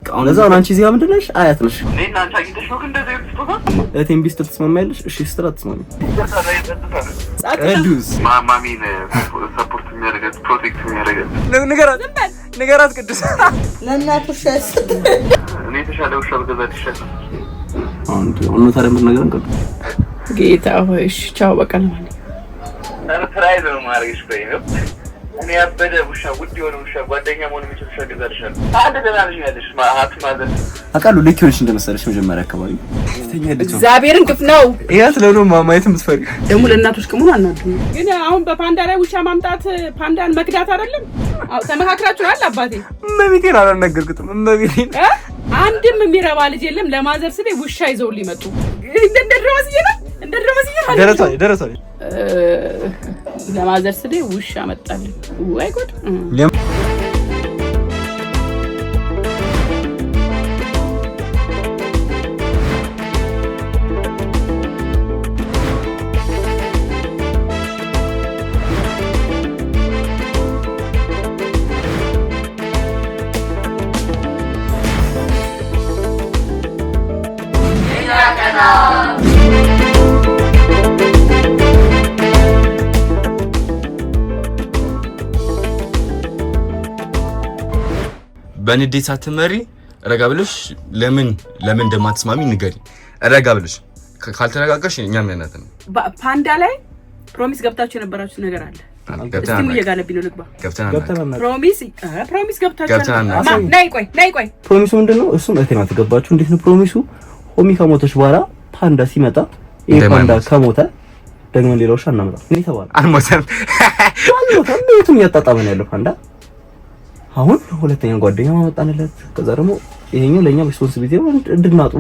አሁን ለዛ አንቺ እዚህ ጋር ምንድነሽ? አያት ነሽ። እኔና አንቺ አግኝተሽ ነው እንደዚህ የምትፈታ? እቴም ቢስት ተስማማያለሽ? እሺ ስትላት ተስማሚ። ቅዱስ ማሚን ሰፖርት የሚያደርጋት ፕሮቴክት የሚያደርጋት ንገራት ቅዱስ ለእናቱ ሸስ እኔ የተሻለ ውሻ በገዛት ይሻላል። አሁን ታዲያ ምን ነገር እንቀር ጌታ ሆይ እሺ ቻው በቃ ነው ማለት ሰርፕራይዝ ነው ማድረግሽ ቆይ ነው እኔ ያበደ ውሻ ውድ የሆነ ውሻ ጓደኛ መሆን የሚችል ውሻ ገዛልሻለሁ። አንድ ደናልሽ ያለሽ ማሃት ማለት አቃሉ ልክልሽ እንደመሰለሽ መጀመሪያ አካባቢ እግዚአብሔርን ግፍ ነው ይያት ለሎ ማየት የምትፈሪ ደግሞ ለእናቶች ቅሙን አናዱ ግን አሁን በፓንዳ ላይ ውሻ ማምጣት ፓንዳን መክዳት አይደለም። ተመካክራችኋል? አባቴ መቤቴን አላነገርኩትም። መቤቴን አንድም የሚረባ ልጅ የለም። ለማዘር ስለ ውሻ ይዘው ሊመጡ ደረሳ ለማዘር ስለ ውሻ መጣልኝ። ወይ ጉድ! በንዴት ሳትመሪ ረጋ ብለሽ ለምን እንደማትስማሚ ንገሪ። ረጋ ብለሽ ካልተረጋጋሽ እኛም ያናተ ነው። ፓንዳ ላይ ፕሮሚስ ገብታችሁ የነበራችሁ ነገር አለ። እስቲ ሙየጋለብኝ ነው ልግባ። ገብተናል። ፕሮሚስ ገብታችሁ ናይ ቆይ ፕሮሚሱ ምንድነው? እሱም እቴና ተገባችሁ። እንዴት ነው ፕሮሚሱ? ሆሚ ከሞተች በኋላ ፓንዳ ሲመጣ ይሄ ፓንዳ ከሞተ ደግሞ ሌላው ሻ እናምጣ ነው ተባለ። አልሞተም። ቤቱን እያጣጣመ ነው ያለው ፓንዳ። አሁን ሁለተኛ ጓደኛ ማመጣንለት። ከዛ ደግሞ ይሄኛው ለኛ ሪስፖንሲቢሊቲ ነው እንድናጥሩ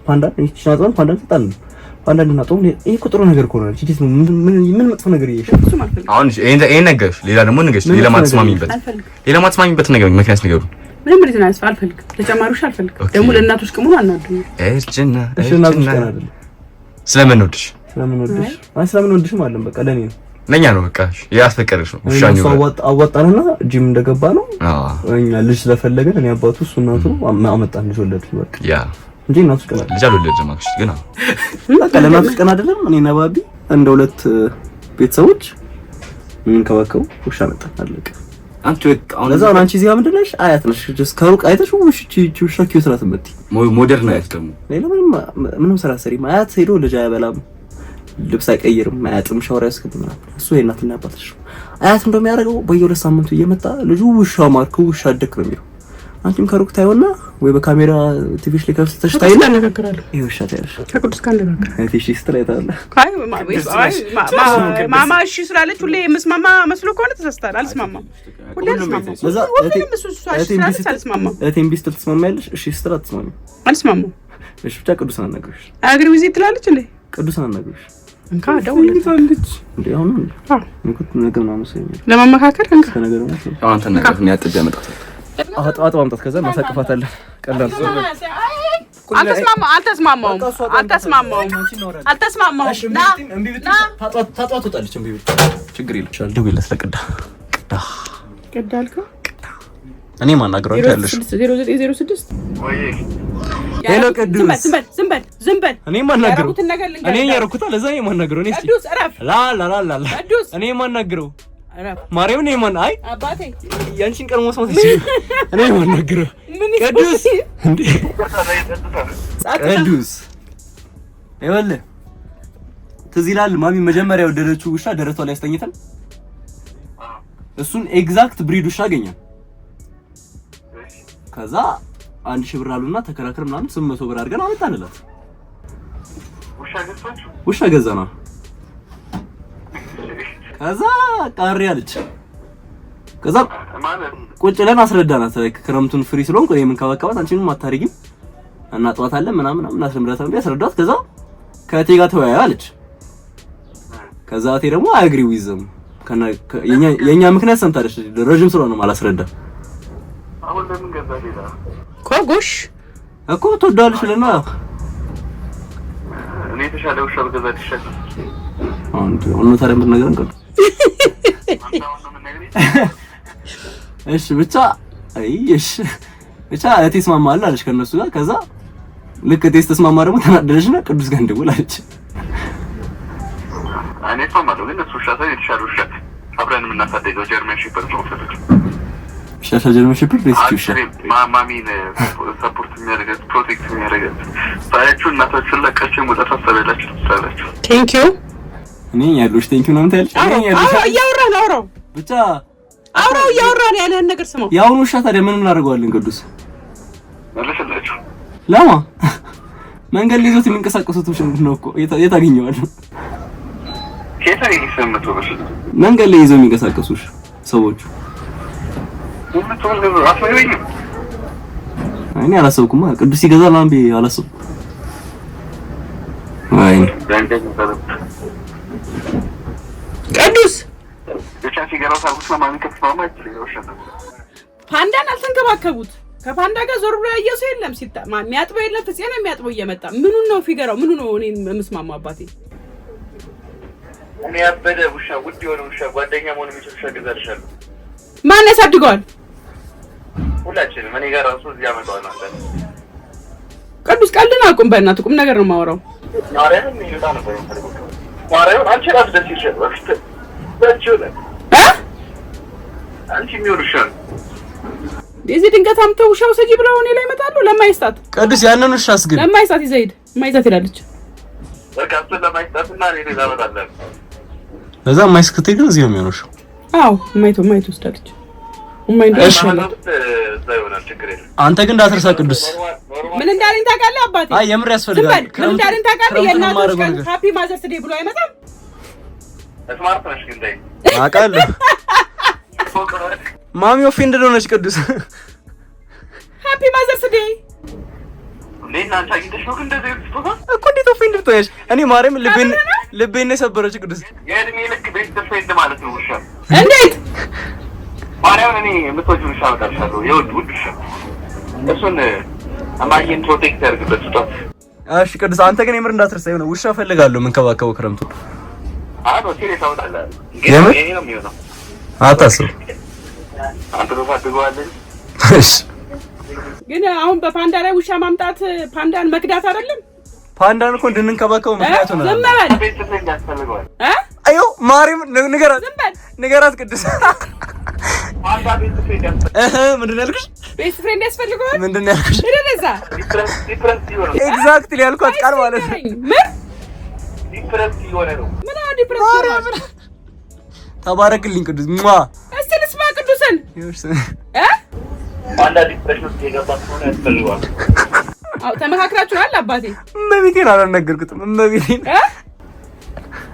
ፓንዳ እንድናጥሩ ፓንዳ ተጣን ፓንዳ እንድናጥሩ። ይሄ ቁጥሩ ነገር እኮ ነው። እቺ ምን መጥፎ ነገር ይሄ አሁን ይሄ ነገር ሌላ ደግሞ ነገር ሌላ ማትስማሚበት ነገር ምክንያት ነገሩ ምንም ሪዝን አልፈልግም። ተጨማሪሽ አልፈልግም። ደግሞ ለእናቶች ቅሙን አናዱ እርጅና ስለምንወድሽ ማለት በቃ ለኛ ነው በቃ ያስፈቀደሽ ነው። ውሻኝ አወጣንና ጂም እንደገባ ነው እኛ ልጅ ስለፈለገን እኔ አባቱ እሱ እናቱ አመጣን ልጅ ወለድን በቃ ያ እንጂ እናቱ ቀና ልጅ አልወለድም ማክሽ ግን በቃ ለእናቱ ቀና አይደለም። እኔ እና ባቢ እንደ ሁለት ቤተሰቦች እንከባከቡ ውሻ መጣን አለቀ። አንቺ አሁን ለዛ አንቺ እዚህ ጋር ምንድነሽ? አያት ነሽ። ጀስት ከሩቅ አይተሽ ውሻ ኪዩት ናት የምትይ ሞደርን አያት ደግሞ ሌላ ምንም ስራ ሰሪ አያት ሄዶ ልጅ አይበላም ልብስ አይቀይርም አያጥም ሻወር ያስከድም ማለት እሱ የእናትና አባትሽ አያት እንደሚያደርገው በየሁለት ሳምንቱ እየመጣ ልጁ ውሻ ማርኩ ውሻ አደክ ነው የሚለው። አንቺም ከሩቅ ታይውና ወይ በካሜራ ቲቪሽ ላይ ከፍተሽ ታይና ተነጋግራለሁ። ይሄ ውሻ ታያለሽ ከቅዱስ ጋር ተነጋግራለሁ። ቲቪሽ ስትላይታለ ማማ እሺ ስላለች ሁሌ የምስማማ መስሎ ከሆነ ተሳስታል። አልስማማም ሁሌ አልስማማም። ለዛ እቴም ቢስት ተስማማያለሽ? እሺ ስትላት ተስማሚ አልስማማም። እሺ ብቻ ቅዱስ አናግርሽ አግሪ ዊዝ ትላለች እንዴ? ቅዱስ አናግርሽ እንካ ደውልልኝ እንዴ አሁን እንኩት ነገር ነው መሰለኝ ለማመካከር እንካ ነገር ነው አሁን ተነጋግረን ነው ያጥብ ያመጣት አጣጣ ማምጣት ከዛ ማሳቀፋታለን። ቀላል አልተስማማውም ና ታጣጣ ወጣለች። እምቢ ብቻ ችግር የለም። ደውይለት ለቅዳ ቅዳ አልከው እኔ ማናገረው ያለሽ 0906 ወይ ሄሎ ቅዱስ ዝም በል እኔ ማናገረው እኔ ያረኩታ ለዛ እኔ ማናገረው እኔ ቅዱስ አረፍ ላ ቅዱስ እኔ ማናገረው አረፍ ማርያም እኔ ማን አይ አባቴ ያንቺን ቀርሞ ሰው እኔ ማናገረው ቅዱስ እንዴ ቅዱስ ይኸውልህ ትዝ ይላል ማሚ መጀመሪያ ወደደችው ውሻ ደረቷ ላይ አስተኝተን እሱን ኤግዛክት ብሪድ ውሻ አገኘን። ከዛ 1000 ብር አሉና ተከራክር ምናምን 800 ብር አድርገን አመጣንላት። ውሻ ገዛና ከዛ ቃሪ አለች። ከዛ ቁጭ ብለን አስረዳናት ክረምቱን ፍሪ ስለሆንኩ እኔ ምን ካባካባት አንቺንም አታርጊም እናጥዋታለን ምናምን እናስረምዳታለን ቢያስረዳት ከዛ ከእቴ ጋር ተወያዩ አለች። ከዛ እቴ ደግሞ አግሪ ዊዝም የኛ ምክንያት ሰምታለች። ረጅም ስለሆነ ማላስረዳ አሁን ለምን ገዛ ሌላ ኮጎሽ እኮ ተወዳለሽ ለና እኔ ተሻለ ውሻ በገዛ ይሻላል። አሁን ታዲያ ምን ነገር እንቀር እሺ ብቻ እሺ ብቻ እህቴ ተስማማለች አለች ከነሱ ጋር። ከዛ ልክ እህቴ ተስማማ ደግሞ ተናደደችና ቅዱስ ጋር እንደውል አለች። እኔ ተማለው ግን እሱ ሻታ ይሻሉሻ አብረን የምናሳደገው ጀርመን ሼፐርድ ነው ፈለግ ሻሻ ጀርመን ሼፐርድ ሪስኪውሽን ማሚን ሰፖርት የሚያደርጋት ፕሮቴክት የሚያደርጋት ታያችሁ እናታችሁ ለቀችሁ ሙጣት አሰበላችሁ ታላችሁ። ቴንክ ዩ እኔ ያሉሽ ቴንክ ዩ ነው እንታልሽ። እኔ ያሉሽ እያወራን አውራው ብቻ አውራው እያወራን ያለህን ነገር ስማው። ያውኑ ሻታ ታዲያ ምን እናደርገዋለን? ቅዱስ መለሰላችሁ ለማ መንገድ ይዞት የሚንቀሳቀሱት ነው እኮ የታገኘዋል። ከታሪ ይሰምቱ በሽ መንገድ ላይ ይዘው የሚንቀሳቀሱሽ ሰዎች እኔ አላሰብኩም። ቅዱስ ይገዛል አንዴ አላሰብኩም። አይ ቅዱስ ፓንዳን አልተንከባከቡት። ከፓንዳ ጋር ዞር ብሎ ያየው ሰው የለም። የሚያጥበው የለም። ፍፄ ነው የሚያጥበው እየመጣ ምኑን ነው ፊገራው ምኑ ነው እኔን የምስማማ አባቴ። እኔ ያበደ ውሻ ውድ የሆነ ውሻ ጓደኛ መሆን የሚችል ውሻ ገዛልሻለሁ። ማን ያሳድገዋል? ሁላችንም እኔ ጋር ራሱ እዚህ አመጣው ነው። ቅዱስ ቀልድን አቁም፣ በእናትህ ቁም ነገር ነው የማወራው። ማርያምን ይሉታ ነበር ነው ማርያምን አንቺ ራስ ደስ ይችላል ወፍት በእንቺው ላይ አንቺ የሚወርሻ እዚህ ድንገት አምተው ውሻው ሰጂ ብለው እኔ ላይ ይመጣሉ። ለማይስታት ቅዱስ ያንን ውሻ አስገድ ለማይስታት ይዘይድ ማይስታት ይላለች። በቃ እሱ ለማይስታትና እኔ ላይ ታመጣለህ። ለዛ ማይስከቴ ግን እዚህ ነው የሚሆነው። አዎ ማይቶ ወስዳለች። አንተ ግን እንዳትረሳ ቅዱስ ምን እንዳለኝ ታውቃለህ አባቴ? አይ የምር ያስፈልጋል። ምን እንዳለኝ ታውቃለህ? የእናቶች ቀን ሃፒ ማዘርስ ዴይ ብሎ አይመጣም። ስማርት ነሽ ግን ታይ አውቃለሁ። ማሚ ኦፌንድድ ሆነች ቅዱስ። ሃፒ ማዘርስ ዴይ ለና ታጊተሽ ነው እንደዚህ ተፈታ እኮ እንዴት ኦፌንድድ ትሆኛለሽ? እኔ ማርያም ልቤን የሰበረች ቅዱስ። የእድሜ ልክ ቤት ተፈይድ ማለት ነው ውሻ እንዴት ማርያም እኔ የምትወጂው ውሻ አመጣልሻለሁ። የውድ ውድ ውሻ እሱን አማዬን ፕሮቴክት ያድርግበት ስጧት። እሺ ቅዱስ አንተ ግን የምር እንዳትረሳ የሆነ ውሻ ፈልጋለሁ መንከባከበው ክረምቱ። አዎ ሲሪየስ አውጣለህ ግን ይሄ ነው የሚሆነው። አታስብ አንተ ተፋድገዋለህ። እሺ ግን አሁን በፓንዳ ላይ ውሻ ማምጣት ፓንዳን መክዳት አይደለም። ፓንዳን እኮ እንድንከባከበው ምክንያቱ ነው። ዝም በል ቤት ተፈይድ ያስፈልገዋል። አዮ ማርያም ንገራት ቅዱስ። ፓንዳ ቤት ተፈይድ ያስፈልገዋል። ምንድን ነው ያልኩሽ? ቤስት ፍሬንድ ያስፈልገዋል። ምንድን ነው ያልኩሽ? እንደዛ ዲፍረንስ ይሆናል። ኤግዛክትሊ ያልኳት ቃል ማለት ነው። ምን ዲፍረንስ ይሆናል ነው ምን አዲ ዲፍረንስ ተባረክልኝ ቅዱስ ሟ እስቲ ልስማ ቅዱስን ፓንዳ ዲፕሬሽን ውስጥ የገባት ሆነ ያስፈልገዋል። አው ተመካክራችኋል አባቴ? እመቤቴን አላናገርኩትም። እመቤቴን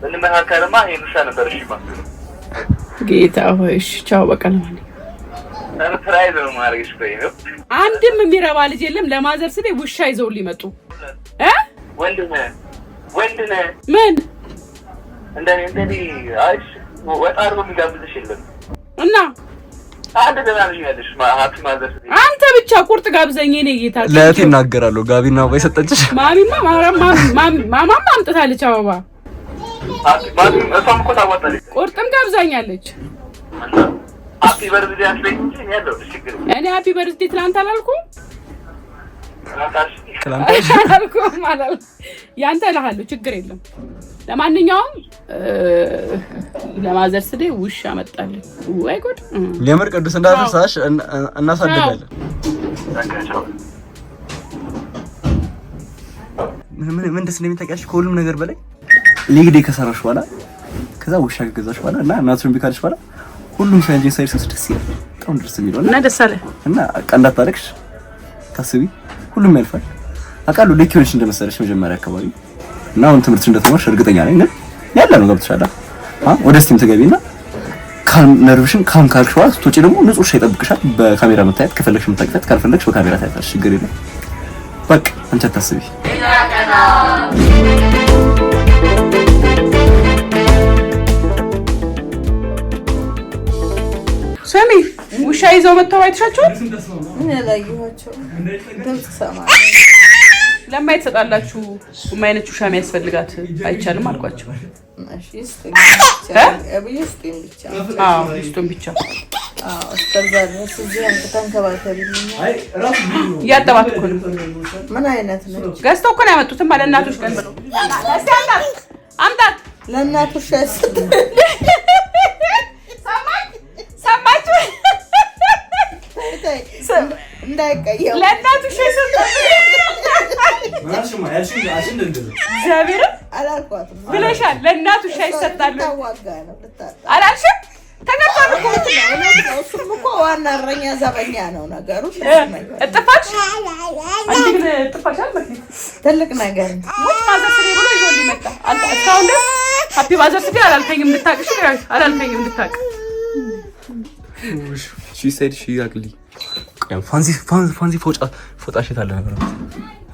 እንመካከርማ ይሄን ውሻ ነበር። እሺ ማለት ጌታ ሆይ እሺ ቻው በቃ ነው ሰርፕራይዝ ነው ማርገሽ ቆይ ነው። አንድም የሚረባ ልጅ የለም። ለማዘርስ ዴይ ውሻ ይዘው ሊመጡ ወንድነ ምን እንደኔ አይሽ ወጣር ነው የሚጋብዝሽ የለም እና አንተ ደናልሽ ያለሽ ሃፒ ማዘርስ ዴይ አንተ ብቻ ቁርጥ ጋብዘኝ። እኔ ጌታ ለእቴ እናገራለሁ። ጋቢና አበባ የሰጠችሽ ማሚማ ማማማ አምጥታለች አበባ። ማሚ እሷም እኮ ታዋጣለች። ቁርጥም ጋብዛኛለች። ሃፒ በርዝዴ አትለኝ እንጂ ያለው ችግር እኔ ሃፒ በርዝዴ ትናንት አላልኩም ትላንታሽ አላልኩም ማለት ያንተ እልሃለሁ ችግር የለም። ለማንኛውም ለማዘርስ ዴይ ውሻ መጣልኝ። ወይ ጉድ የምር ቅዱስ እንዳትረሳሽ እናሳድጋለን። ምን ደስ እንደሚል ታውቂያለሽ? ከሁሉም ነገር በላይ ሊግዴ ከሰራሽ በኋላ ከዛ ውሻ ከገዛሽ በኋላ እና እናቱን ቢካልሽ በኋላ ሁሉም ሳይንጅ ሳይርስ ደስ ይላል። በጣም ደስ የሚለው እና ደስ አለ እና ቀንዳት ታረክሽ ታስቢ ሁሉም ያልፋል። አውቃለሁ ልክ ሆነሽ እንደመሰለሽ መጀመሪያ አካባቢ እና አሁን ትምህርትሽ እንደተማርሽ እርግጠኛ ነኝ። ግን ያለ ነው ገብተሻል። ወደ ስቲም ትገቢና ካልም ነርቭሽን ካልም ካልሽ በኋላ ስትወጪ ደግሞ ንጹህ ሻይ ይጠብቅሻል። በካሜራ መታየት ከፈለግሽ መታየት ካልፈለግሽ በካሜራ ታያታለሽ። ችግር የለም። በቃ አንቺ አታስቢ። ሰሚ ውሻ ይዘው መጥተው አይተሻቸው? ምን ያላየኋቸው ድምጽ ሰማሁ። ለማየት ትሰጣላችሁ። ምን አይነት ውሻ የሚያስፈልጋት አይቻልም አልኳቸው። እሺ ስጡኝ ብቻ። አዎ ስጡኝ ብቻ። እስከዛ ድረስ እዚህ ተንከባከቢልኝ። እያጠባት እኮ ነው። ምን አይነት ነው? ገዝተው እኮ ነው ያመጡት ማለት እናቶች ቀን ብለው። እስኪ አምጣት ለእናቶች አይሰጥ ሰማችሁ? እንዳይቀየው ለእናቶች አይሰጥ እግዚአብሔር አላልኳትም ብለሻል። ለእናቶች አይሰጣሉ ታዋጋ ነው አላልሽም? ተገርቷል እኮ እሱም እኮ ዋና እረኛ ዘበኛ ነው ነገሩ። እጥፋሽ አንቺ ግን እጥፋሻል ማለት ትልቅ ነገር ነው። ሙጭ ማዘር ብሎ ይዞ ሊመጣ አንተ እስካሁን ድረስ ሃፒ ማዘር ስሪ አላልከኝም። እንድታቅሽ አላልከኝም እንድታቅ ሺ ሰይድ ሺ ያቅሊ ፋንሲ ፎጣ ሽት አለ ነበር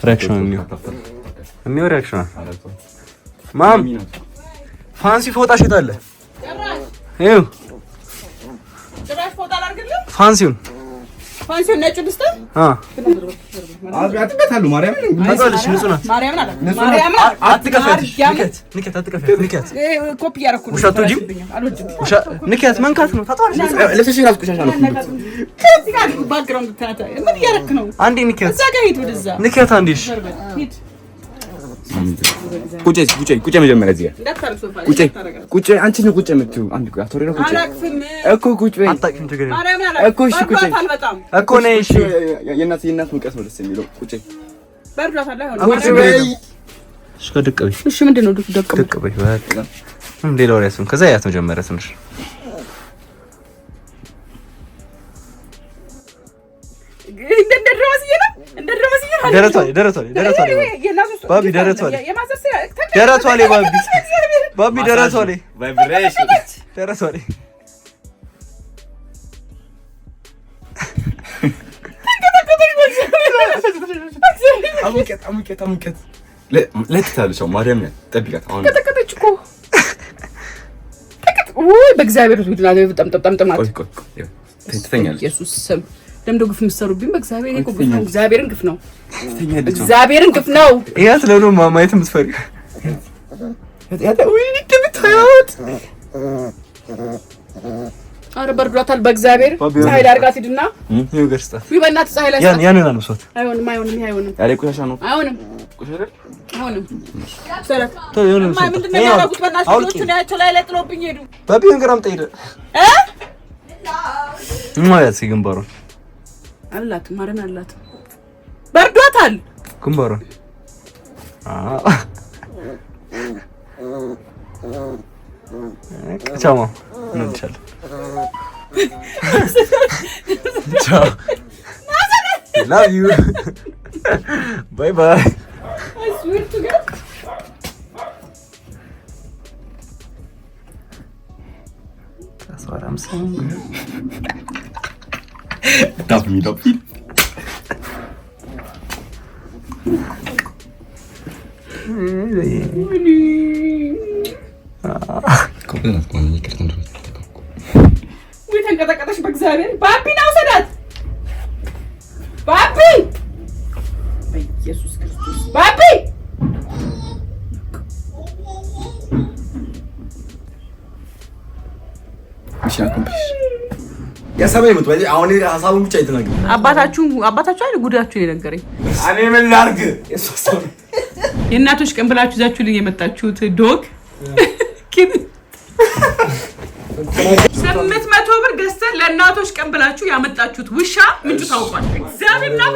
ሪአክሽን ነው ሪአክሽን ማም ፋንሲ ፎጣ ሽት አለ ይኸው ጭራሽ ፎጣ አላርግልህ ፋንሲውን ነጭ ድስት አትበታሉ ማርያም ታውቃለሽ ንጹህ ናት ማርያም አትከፈትሽ ንከት ኮፒ ያደረኩ ነው ውሻቱ ዲም ውሻ ንከት መንካት ነው ታውቃለሽ ለሰሽ ራስ ቆሻሻ ነው ከዚህ ጋር ባክግራውንድ ታታ ምን እያደረክ ነው አንዴ ንከት እዛ ጋር ሂድ ወደዛ ንከት አንዴሽ ሂድ ቁጭ መጀመሪያ እዚህ እንዳታርሱ ቁጭ አንቺ ነው ቁጭ የምትይው አንድ ቆይ አቶሪ ነው ቁጭ አላቅፍም እኮ ቁጭ በይ አታቅፍም ችግር ማርያም እኮ እሺ ቁጭ እኮ ነይ እሺ የእናት ሙቀት ነው ደስ የሚለው ቁጭ በርዷታል አይሆንም ቁጭ በይ እሺ ከደቅ በይ እሺ ምንድነው ደቅ በይ ሌላ ወሬ ያስም ከዛ ያት መጀመሪያ ትንሽ ደረቷ በእግዚአብሔር ኢየሱስ ስም ለምዶ ግፍ ምሰሩብኝ በእግዚአብሔር ይሄ ግፍ ነው። እግዚአብሔርን ግፍ ነው። ያ ስለሆነ ማማየት የምትፈሪ ወይ እንደምታዩት አረ በርዷታል። በእግዚአብሔር ፀሐይ ዳርጋት ሂድና ይገርስታ ወይ በእናትህ ፀሐይ ላይ ያን ነው አንሶት አይሆንም ያለ ቆሻሻ ነው አይሆንም ሰራት ተይውንም ምንድን ነው ያደረጉት? በእናትህ ልጆቹን ያቸው ላይ ጥሎብኝ ሄዱ። ባቢ እንገራም ጠይደ ማለት ሲግንባሩ አላት ማረን አላት በርዷታል ግንባሩ ቻው እንልሻለን ቻው love you bye bye I swear to God that's what I'm saying darf mich doch viel ኮምፕሊት ኮን ይከርተን ነው ወይ ተንቀጠቀጠሽ በእግዚአብሔር ባቢና ወሰዳት ባቢ በኢየሱስ ክርስቶስ ባቢ ሚሽን ኮምፕሊት ያሰበኝ ነው ወይ አሁን ሐሳቡን ብቻ ይተናገር አባታችሁ አይደል ጉዳችሁ የነገረኝ እኔ ምን ላድርግ የእናቶች ቀን ብላችሁ ይዛችሁልኝ የመጣችሁት ዶግ ግን 800 ብር ገዝተን ለእናቶች ቀን ብላችሁ ያመጣችሁት ውሻ ምንጩ ታውቋል። እግዚአብሔር ነው